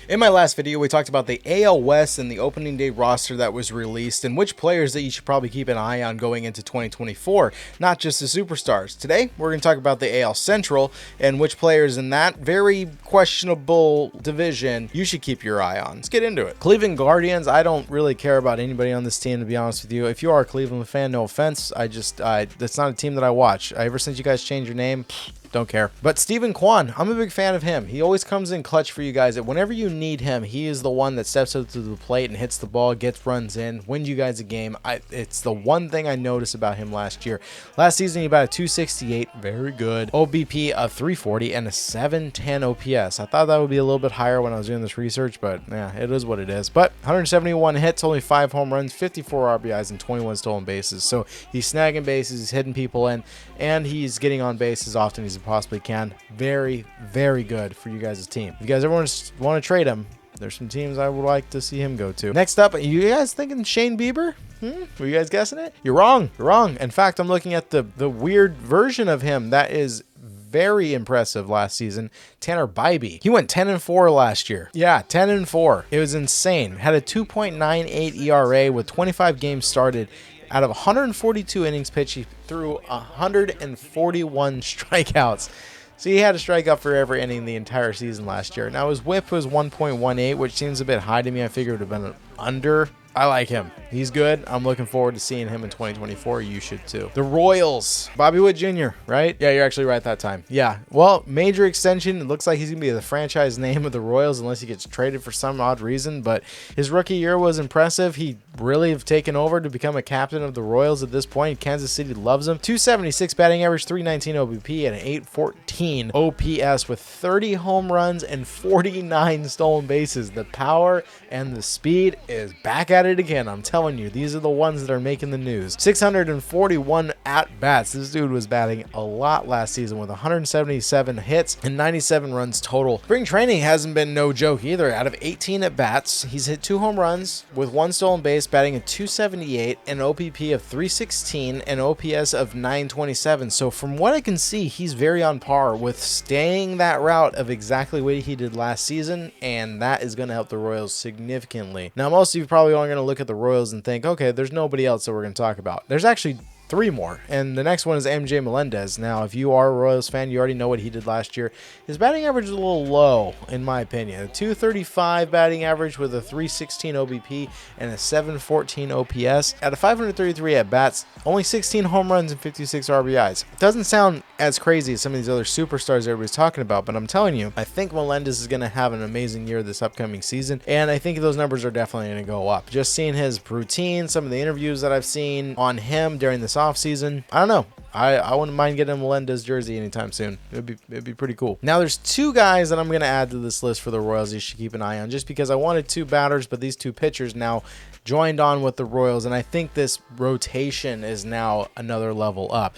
In my last video, we talked about the AL West and the opening day roster that was released and which players that you should probably keep an eye on going into 2024, not just the superstars. Today, we're going to talk about the AL Central and which players in that very questionable division you should keep your eye on. Let's get into it. Cleveland Guardians, I don't really care about anybody on this team, to be honest with you. If you are a Cleveland fan, no offense. That's not a team that I watch. Ever since you guys changed your name, don't care. But Steven Kwan, I'm a big fan of him. He always comes in clutch for you guys. Whenever you need him, he is the one that steps up to the plate and hits the ball, gets runs in, wins you guys a game. It's the one thing I noticed about him last year. Last season, he batted 268, very good. OBP of 340 and a 710 OPS. I thought that would be a little bit higher when I was doing this research, but yeah, it is what it is. But 171 hits, only 5 home runs, 54 RBIs, and 21 stolen bases. So he's snagging bases, he's hitting people in, and he's getting on base as often as he possibly can. Very, very good for you guys' team. If you guys ever want to trade him, there's some teams I would like to see him go to. Next up, you guys thinking Shane Bieber? Were you guys guessing it? You're wrong. You're wrong. In fact, I'm looking at the weird version of him that is very impressive last season. Tanner Bybee. He went 10-4 last year. Yeah, 10-4. It was insane. Had a 2.98 ERA with 25 games started. Out of 142 innings pitched, he threw 141 strikeouts. So he had a strikeout for every inning the entire season last year. Now his whip was 1.18, which seems a bit high to me. I figured it would have been an under. I like him. He's good. I'm looking forward to seeing him in 2024. You should too. The Royals. Bobby Witt Jr., right? Yeah, you're actually right that time. Yeah. Well, major extension. It looks like he's going to be the franchise name of the Royals unless he gets traded for some odd reason. But his rookie year was impressive. He really have taken over to become a captain of the Royals at this point. Kansas City loves him. 276 batting average, 319 OBP, and an 814 OPS with 30 home runs and 49 stolen bases. The power and the speed is back at it again. I'm telling you, these are the ones that are making the news. 641 at-bats. This dude was batting a lot last season with 177 hits and 97 runs total. Spring training hasn't been no joke either. Out of 18 at-bats, he's hit 2 home runs with 1 stolen base, batting at 278, an OPP of 316, and OPS of 927. So from what I can see, he's very on par with staying that route of exactly what he did last season, and that is going to help the Royals significantly. Now, most of you probably aren't going to look at the Royals and think, okay, there's nobody else that we're going to talk about. There's actually 3 more, and the next one is MJ Melendez. Now, if you are a Royals fan, you already know what he did last year. His batting average is a little low, in my opinion. A 235 batting average with a 316 OBP and a 714 OPS. Out of 533 at-bats, only 16 home runs and 56 RBIs. It doesn't sound as crazy as some of these other superstars everybody's talking about, but I'm telling you, I think Melendez is going to have an amazing year this upcoming season, and I think those numbers are definitely going to go up. Just seeing his routine, some of the interviews that I've seen on him during this offseason, I don't know. I wouldn't mind getting a Melendez jersey anytime soon. It'd be pretty cool. Now, there's 2 guys that I'm going to add to this list for the Royals you should keep an eye on, just because I wanted 2 batters, but these 2 pitchers now joined on with the Royals, and I think this rotation is now another level up.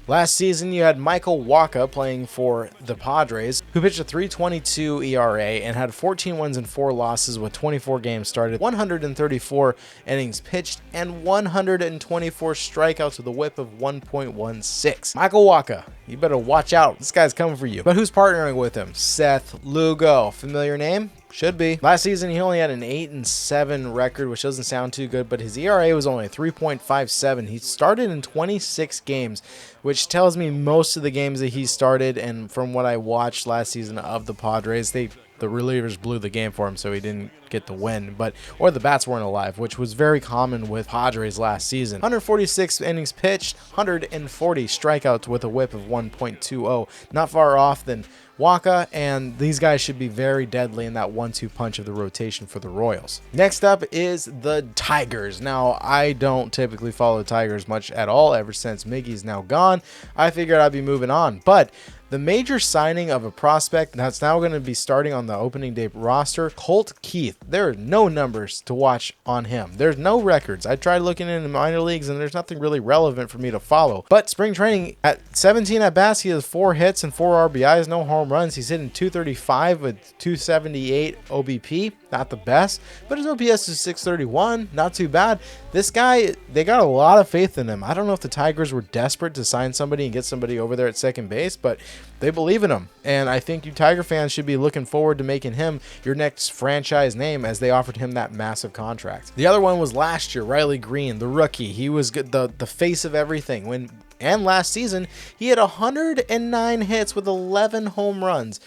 Last season, you had Michael Wacha playing for the Padres, who pitched a 3.22 ERA and had 14 wins and 4 losses with 24 games started, 134 innings pitched, and 124 strikeouts with a whip of 1.16. Michael Wacha, you better watch out. This guy's coming for you. But who's partnering with him? Seth Lugo. Familiar name? Should be. Last season, he only had an 8-7 record, which doesn't sound too good, but his ERA was only 3.57. He started in 26 games, which tells me most of the games that he started, and from what I watched last season of the Padres, the relievers blew the game for him, so he didn't get the win, or the bats weren't alive, which was very common with Padres last season. 146 innings pitched, 140 strikeouts with a whip of 1.20. Not far off than Wacha, and these guys should be very deadly in that 1-2 punch of the rotation for the Royals. Next up is the Tigers. Now, I don't typically follow the Tigers much at all ever since Miggy's now gone. I figured I'd be moving on, but the major signing of a prospect that's now going to be starting on the opening day roster, Colt Keith. There are no numbers to watch on him. There's no records. I tried looking in the minor leagues, and there's nothing really relevant for me to follow. But spring training, at 17 at-bats, he has 4 hits and 4 RBIs, no home runs. He's hitting 235 with 278 OBP. Not the best, but his OPS is 631. Not too bad. This guy, they got a lot of faith in him. I don't know if the Tigers were desperate to sign somebody and get somebody over there at second base, but they believe in him. And I think you Tiger fans should be looking forward to making him your next franchise name, as they offered him that massive contract. The other one was last year, Riley Green, the rookie. He was good, the face of everything. And last season, he had 109 hits with 11 home runs.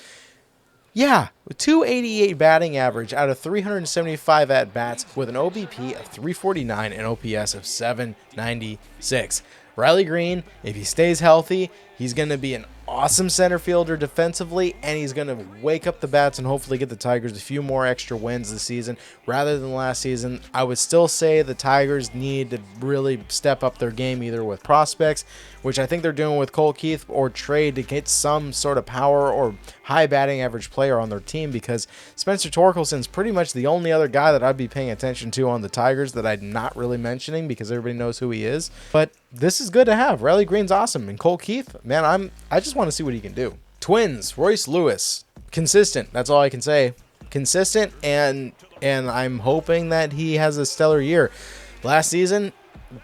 Yeah, with 288 batting average out of 375 at-bats with an OBP of 349 and OPS of 796. Riley Green, if he stays healthy, he's going to be an awesome center fielder defensively, and he's going to wake up the bats and hopefully get the Tigers a few more extra wins this season rather than last season. I would still say the Tigers need to really step up their game, either with prospects, which I think they're doing with Colt Keith, or trade to get some sort of power or high batting average player on their team, because Spencer Torkelson's pretty much the only other guy that I'd be paying attention to on the Tigers that I'm not really mentioning because everybody knows who he is. But this is good to have. Riley Green's awesome, and Colt Keith, man, I just want to see what he can do. Twins, Royce Lewis, consistent. That's all I can say. Consistent, and I'm hoping that he has a stellar year. Last season,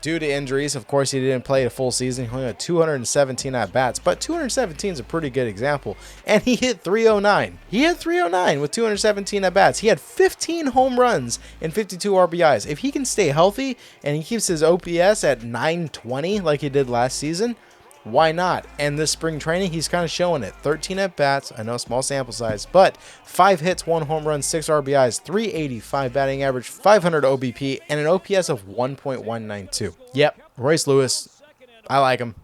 due to injuries, of course, he didn't play a full season. He only had 217 at-bats, but 217 is a pretty good example. And he hit 309. He hit 309 with 217 at-bats. He had 15 home runs and 52 RBIs. If he can stay healthy and he keeps his OPS at 920 like he did last season, why not? And this spring training, he's kind of showing it. 13 at-bats, I know, small sample size, but 5 hits, 1 home run, 6 RBIs, 385 batting average, 500 OBP, and an OPS of 1.192. Yep, Royce Lewis, I like him.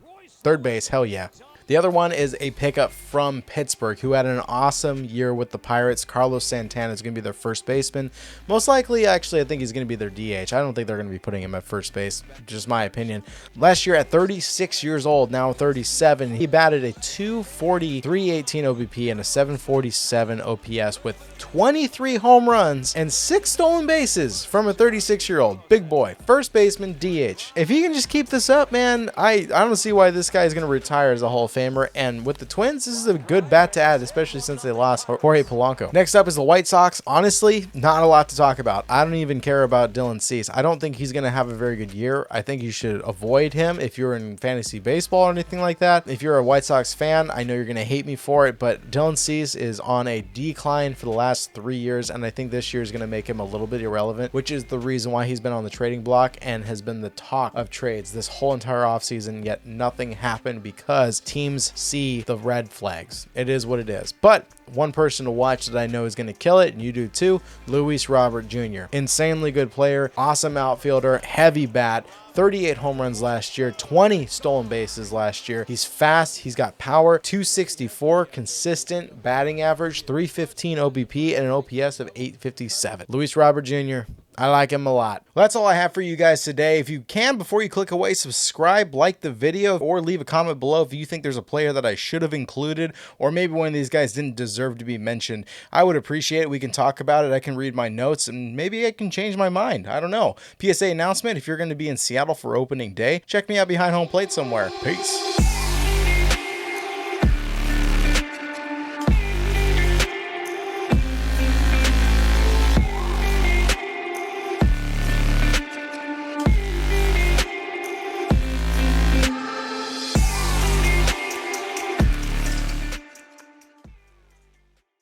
Third base, hell yeah. The other one is a pickup from Pittsburgh who had an awesome year with the Pirates. Carlos Santana is going to be their first baseman. Most likely, actually, I think he's going to be their DH. I don't think they're going to be putting him at first base, just my opinion. Last year at 36 years old, now 37, he batted a 240, 318 OBP and a 747 OPS with 23 home runs and 6 stolen bases from a 36-year-old. Big boy. First baseman, DH. If he can just keep this up, man, I don't see why this guy is going to retire as a Hall of Famer. And with the Twins, this is a good bat to add, especially since they lost Jorge Polanco. Next up is the White Sox. Honestly, not a lot to talk about. I don't even care about Dylan Cease. I don't think he's going to have a very good year. I think you should avoid him if you're in fantasy baseball or anything like that. If you're a White Sox fan, I know you're going to hate me for it, but Dylan Cease is on a decline for the last 3 years, and I think this year is going to make him a little bit irrelevant, which is the reason why he's been on the trading block and has been the talk of trades this whole entire offseason, yet nothing happened because teams see the red flags. It is what it is. But one person to watch that I know is going to kill it, and you do too, Luis Robert Jr. Insanely good player, awesome outfielder, heavy bat, 38 home runs last year, 20 stolen bases last year. He's fast, he's got power, 264 consistent batting average, 315 OBP, and an OPS of 857. Luis Robert Jr., I like him a lot. Well, that's all I have for you guys today. If you can, before you click away, subscribe, like the video, or leave a comment below if you think there's a player that I should have included, or maybe one of these guys didn't deserve to be mentioned. I would appreciate it. We can talk about it. I can read my notes, and maybe I can change my mind. I don't know. PSA announcement, if you're going to be in Seattle for opening day, check me out behind home plate somewhere. Peace.